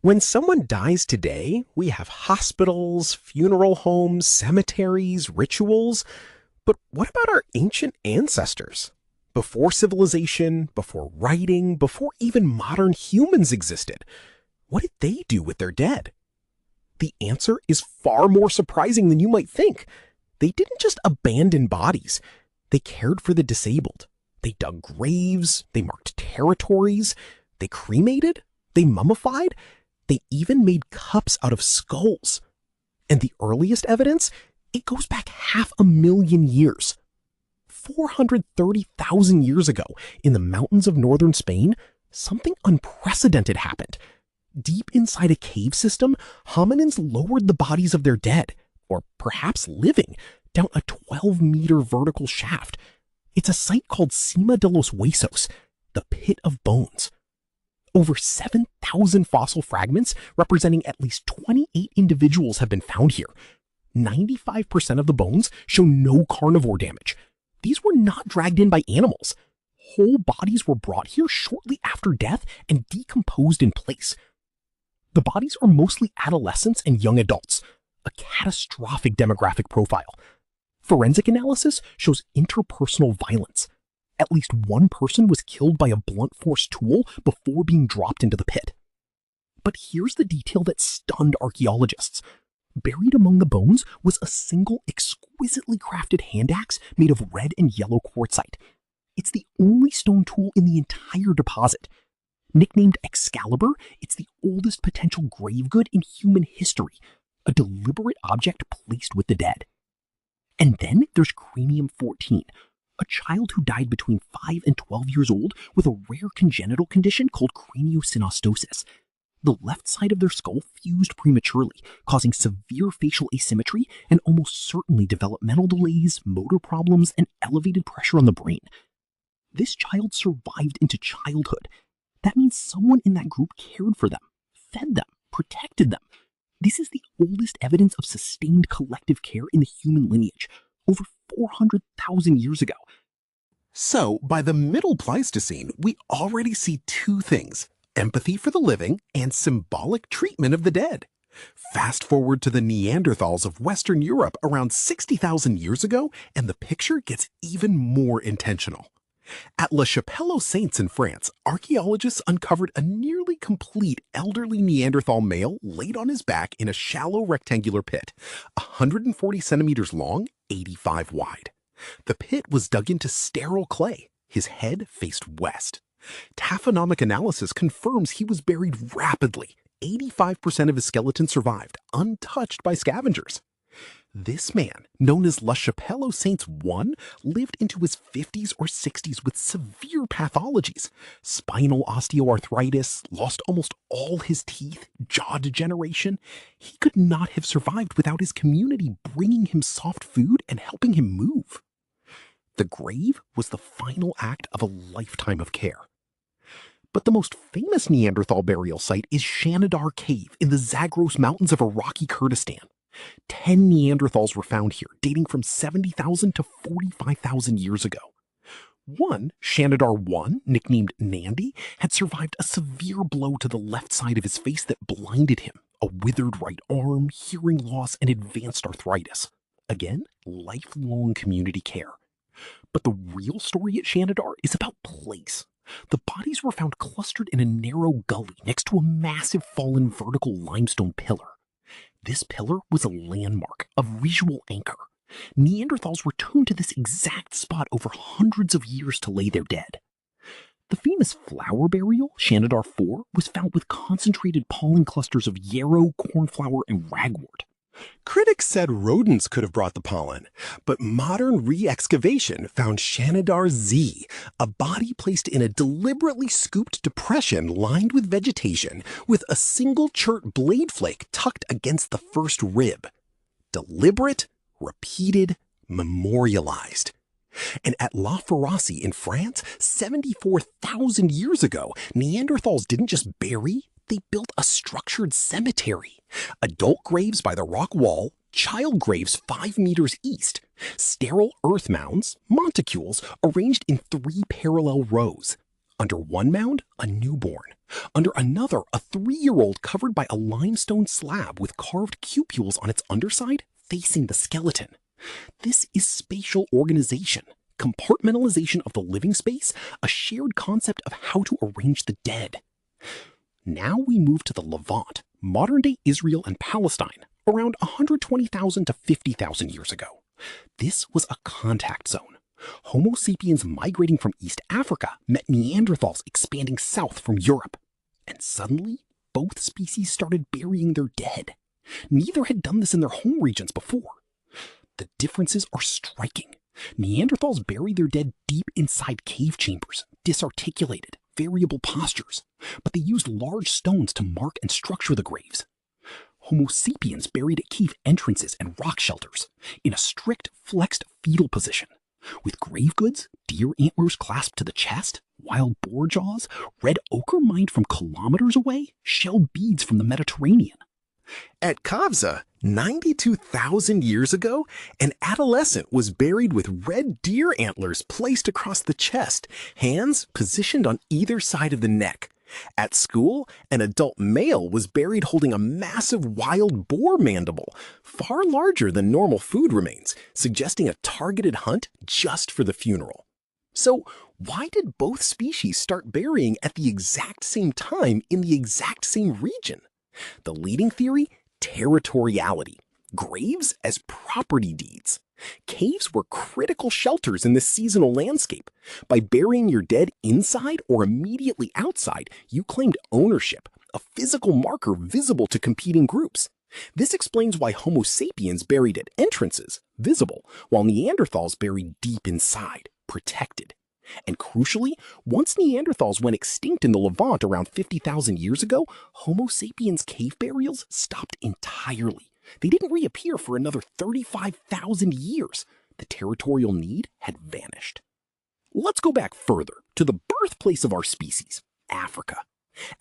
When someone dies today, we have hospitals, funeral homes, cemeteries, rituals. But what about our ancient ancestors? Before civilization, before writing, before even modern humans existed, what did they do with their dead? The answer is far more surprising than you might think. They didn't just abandon bodies. They cared for the disabled. They dug graves, they marked territories, they cremated, they mummified, they even made cups out of skulls. And the earliest evidence, it goes back 500,000 years. 430,000 years ago, in the mountains of northern Spain, something unprecedented happened. Deep inside a cave system, hominins lowered the bodies of their dead, or perhaps living, down a 12-meter vertical shaft. It's a site called Sima de los Huesos, the pit of bones. Over 7,000 fossil fragments representing at least 28 individuals have been found here. 95% of the bones show no carnivore damage. These were not dragged in by animals. Whole bodies were brought here shortly after death and decomposed in place. The bodies are mostly adolescents and young adults, a catastrophic demographic profile. Forensic analysis shows interpersonal violence. At least one person was killed by a blunt force tool before being dropped into the pit. But here's the detail that stunned archaeologists. Buried among the bones was a single exquisitely crafted handaxe made of red and yellow quartzite. It's the only stone tool in the entire deposit. Nicknamed Excalibur, it's the oldest potential grave good in human history, a deliberate object placed with the dead. And then there's Cranium-14, a child who died between 5 and 12 years old with a rare congenital condition called craniosynostosis. The left side of their skull fused prematurely, causing severe facial asymmetry and almost certainly developmental delays, motor problems, and elevated pressure on the brain. This child survived into childhood. That means someone in that group cared for them, fed them, protected them. This is the oldest evidence of sustained collective care in the human lineage, over 400,000 years ago. So, by the Middle Pleistocene, we already see two things: empathy for the living and symbolic treatment of the dead. Fast forward to the Neanderthals of Western Europe around 60,000 years ago, and the picture gets even more intentional. At La Chapelle-aux-Saints in France, archaeologists uncovered a nearly complete elderly Neanderthal male laid on his back in a shallow rectangular pit, 140 centimeters long, 85 wide. The pit was dug into sterile clay. His head faced west. Taphonomic analysis confirms he was buried rapidly. 85% of his skeleton survived, untouched by scavengers. This man, known as La Chapelle-aux-Saints I, lived into his 50s or 60s with severe pathologies: spinal osteoarthritis, lost almost all his teeth, jaw degeneration. He could not have survived without his community bringing him soft food and helping him move. The grave was the final act of a lifetime of care. But the most famous Neanderthal burial site is Shanidar Cave in the Zagros Mountains of Iraqi Kurdistan. 10 Neanderthals were found here, dating from 70,000 to 45,000 years ago. One, Shanidar I, nicknamed Nandy, had survived a severe blow to the left side of his face that blinded him, a withered right arm, hearing loss, and advanced arthritis. Again, lifelong community care. But the real story at Shanidar is about place. The bodies were found clustered in a narrow gully next to a massive fallen vertical limestone pillar. This pillar was a landmark, a visual anchor. Neanderthals returned to this exact spot over hundreds of years to lay their dead. The famous flower burial, Shanidar IV, was found with concentrated pollen clusters of yarrow, cornflower, and ragwort. Critics said rodents could have brought the pollen, but modern re-excavation found Shanidar Z, a body placed in a deliberately scooped depression lined with vegetation, with a single chert blade flake tucked against the first rib. Deliberate, repeated, memorialized. And at La Ferrassie in France, 74,000 years ago, Neanderthals didn't just bury, they built a structured cemetery. Adult graves by the rock wall, child graves 5 meters east, sterile earth mounds, monticules, arranged in 3 parallel rows. Under one mound, a newborn. Under another, a 3-year-old covered by a limestone slab with carved cupules on its underside facing the skeleton. This is spatial organization, compartmentalization of the living space, a shared concept of how to arrange the dead. Now we move to the Levant, modern-day Israel and Palestine, around 120,000 to 50,000 years ago. This was a contact zone. Homo sapiens migrating from East Africa met Neanderthals expanding south from Europe. And suddenly, both species started burying their dead. Neither had done this in their home regions before. The differences are striking. Neanderthals buried their dead deep inside cave chambers, disarticulated, variable postures, but they used large stones to mark and structure the graves. Homo sapiens buried at cave entrances and rock shelters, in a strict, flexed fetal position, with grave goods, deer antlers clasped to the chest, wild boar jaws, red ochre mined from kilometers away, shell beads from the Mediterranean. At Kavza, 92,000 years ago, an adolescent was buried with red deer antlers placed across the chest, hands positioned on either side of the neck. At school, an adult male was buried holding a massive wild boar mandible, far larger than normal food remains, suggesting a targeted hunt just for the funeral. So, why did both species start burying at the exact same time in the exact same region? The leading theory? Territoriality. Graves as property deeds. Caves were critical shelters in this seasonal landscape. By burying your dead inside or immediately outside, you claimed ownership, a physical marker visible to competing groups. This explains why Homo sapiens buried at entrances, visible, while Neanderthals buried deep inside, protected. And crucially, once Neanderthals went extinct in the Levant around 50,000 years ago, Homo sapiens cave burials stopped entirely. They didn't reappear for another 35,000 years. The territorial need had vanished. Let's go back further to the birthplace of our species, Africa.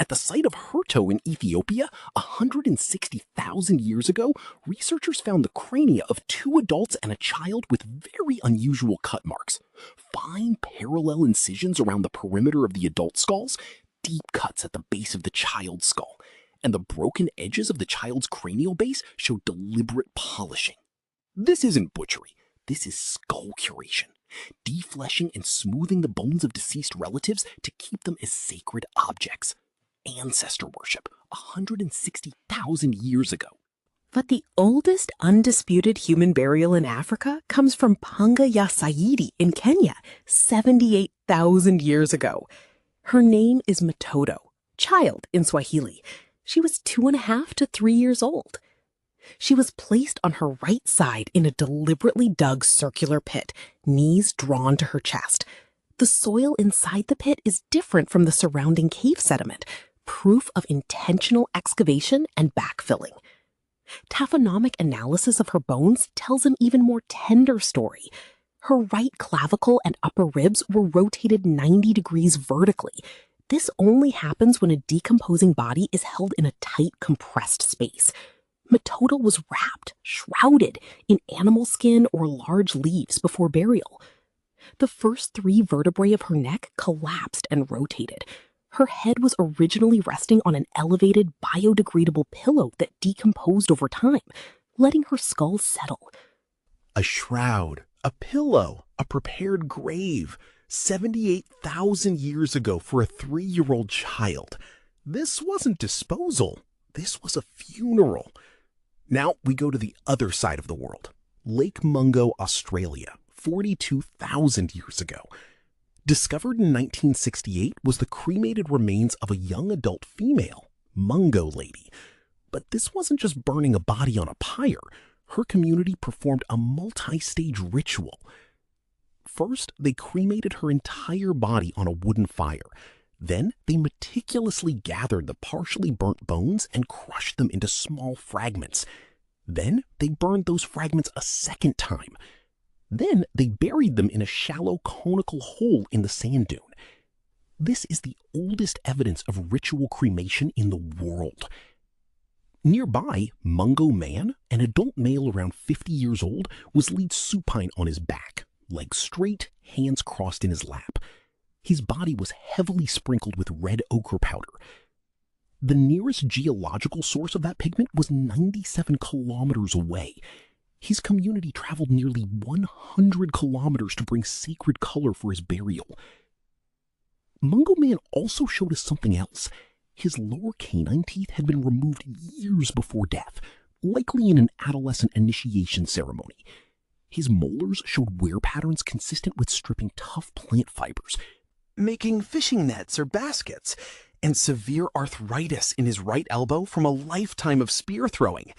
At the site of Herto in Ethiopia, 160,000 years ago, researchers found the crania of 2 adults and a child with very unusual cut marks. Fine parallel incisions around the perimeter of the adult skulls, deep cuts at the base of the child's skull, and the broken edges of the child's cranial base show deliberate polishing. This isn't butchery, this is skull curation, defleshing and smoothing the bones of deceased relatives to keep them as sacred objects. Ancestor worship 160,000 years ago. But the oldest undisputed human burial in Africa comes from Panga ya Saidi in Kenya, 78,000 years ago. Her name is Mtoto, child in Swahili. She was 2.5 to 3 years old. She was placed on her right side in a deliberately dug circular pit, knees drawn to her chest. The soil inside the pit is different from the surrounding cave sediment, proof of intentional excavation and backfilling. Taphonomic analysis of her bones tells an even more tender story. Her right clavicle and upper ribs were rotated 90 degrees vertically. This only happens when a decomposing body is held in a tight, compressed space. Mtoto was wrapped, shrouded, in animal skin or large leaves before burial. The first 3 vertebrae of her neck collapsed and rotated. Her head was originally resting on an elevated, biodegradable pillow that decomposed over time, letting her skull settle. A shroud, a pillow, a prepared grave, 78,000 years ago for a 3-year-old child. This wasn't disposal. This was a funeral. Now we go to the other side of the world. Lake Mungo, Australia, 42,000 years ago. Discovered in 1968 was the cremated remains of a young adult female, Mungo lady. But this wasn't just burning a body on a pyre. Her community performed a multi-stage ritual. First, they cremated her entire body on a wooden fire. Then they meticulously gathered the partially burnt bones and crushed them into small fragments. Then they burned those fragments a second time. Then they buried them in a shallow conical hole in the sand dune. This is the oldest evidence of ritual cremation in the world. Nearby, Mungo Man, an adult male around 50 years old, was laid supine on his back, legs straight, hands crossed in his lap. His body was heavily sprinkled with red ochre powder. The nearest geological source of that pigment was 97 kilometers away. His community traveled nearly 100 kilometers to bring sacred color for his burial. Mungo Man also showed us something else. His lower canine teeth had been removed years before death, likely in an adolescent initiation ceremony. His molars showed wear patterns consistent with stripping tough plant fibers, making fishing nets or baskets, and severe arthritis in his right elbow from a lifetime of spear throwing.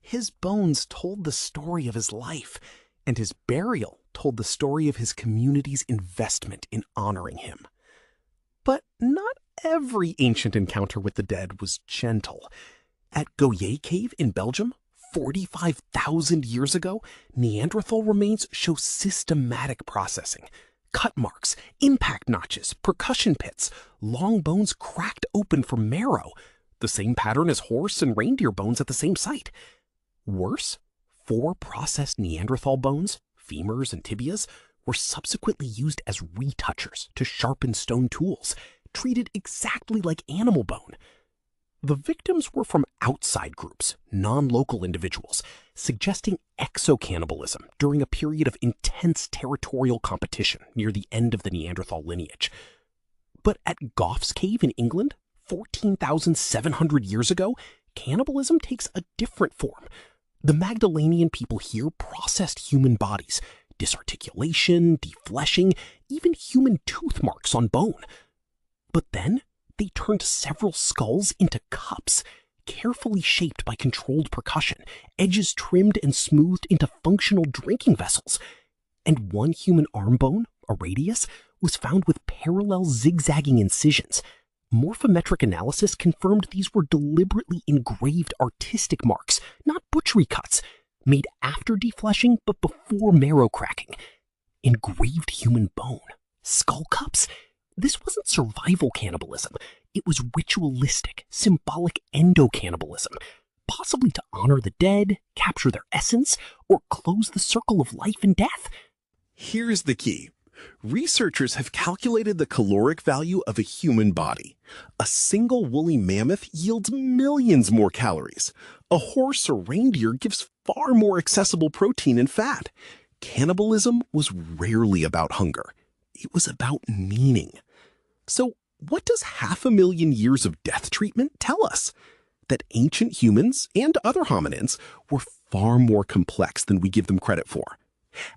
His bones told the story of his life, and his burial told the story of his community's investment in honoring him. But not every ancient encounter with the dead was gentle. At Goyet Cave in Belgium, 45,000 years ago, Neanderthal remains show systematic processing. Cut marks, impact notches, percussion pits, long bones cracked open for marrow, the same pattern as horse and reindeer bones at the same site. Worse, 4 processed Neanderthal bones, femurs and tibias, were subsequently used as retouchers to sharpen stone tools, treated exactly like animal bone. The victims were from outside groups, non-local individuals, suggesting exocannibalism during a period of intense territorial competition near the end of the Neanderthal lineage. But at Gough's cave in England, 14,700 years ago, cannibalism takes a different form. The Magdalenian people here processed human bodies, disarticulation, defleshing, even human tooth marks on bone. But then, they turned several skulls into cups, carefully shaped by controlled percussion, edges trimmed and smoothed into functional drinking vessels. And one human arm bone, a radius, was found with parallel zigzagging incisions. Morphometric analysis confirmed these were deliberately engraved artistic marks, not butchery cuts, made after defleshing but before marrow cracking. Engraved human bone, skull cups? This wasn't survival cannibalism. It was ritualistic, symbolic endocannibalism, possibly to honor the dead, capture their essence, or close the circle of life and death. Here's the key. Researchers have calculated the caloric value of a human body. A single woolly mammoth yields millions more calories. A horse or reindeer gives far more accessible protein and fat. Cannibalism was rarely about hunger. It was about meaning. So, what does 500,000 years of death treatment tell us? That ancient humans and other hominins were far more complex than we give them credit for.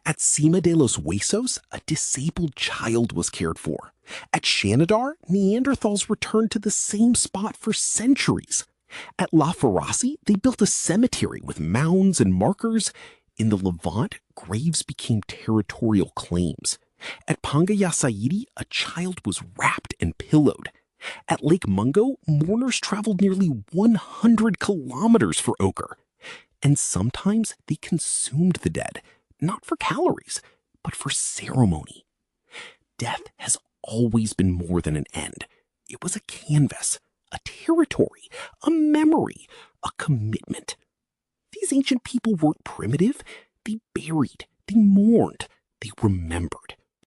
At Sima de los Huesos, a disabled child was cared for. At Shanidar, Neanderthals returned to the same spot for centuries. At La Ferrassie, they built a cemetery with mounds and markers. In the Levant, graves became territorial claims. At Pangayasaidi, a child was wrapped and pillowed. At Lake Mungo, mourners traveled nearly 100 kilometers for ochre. And sometimes they consumed the dead, not for calories, but for ceremony. Death has always been more than an end. It was a canvas, a territory, a memory, a commitment. These ancient people weren't primitive. They buried, they mourned, they remembered.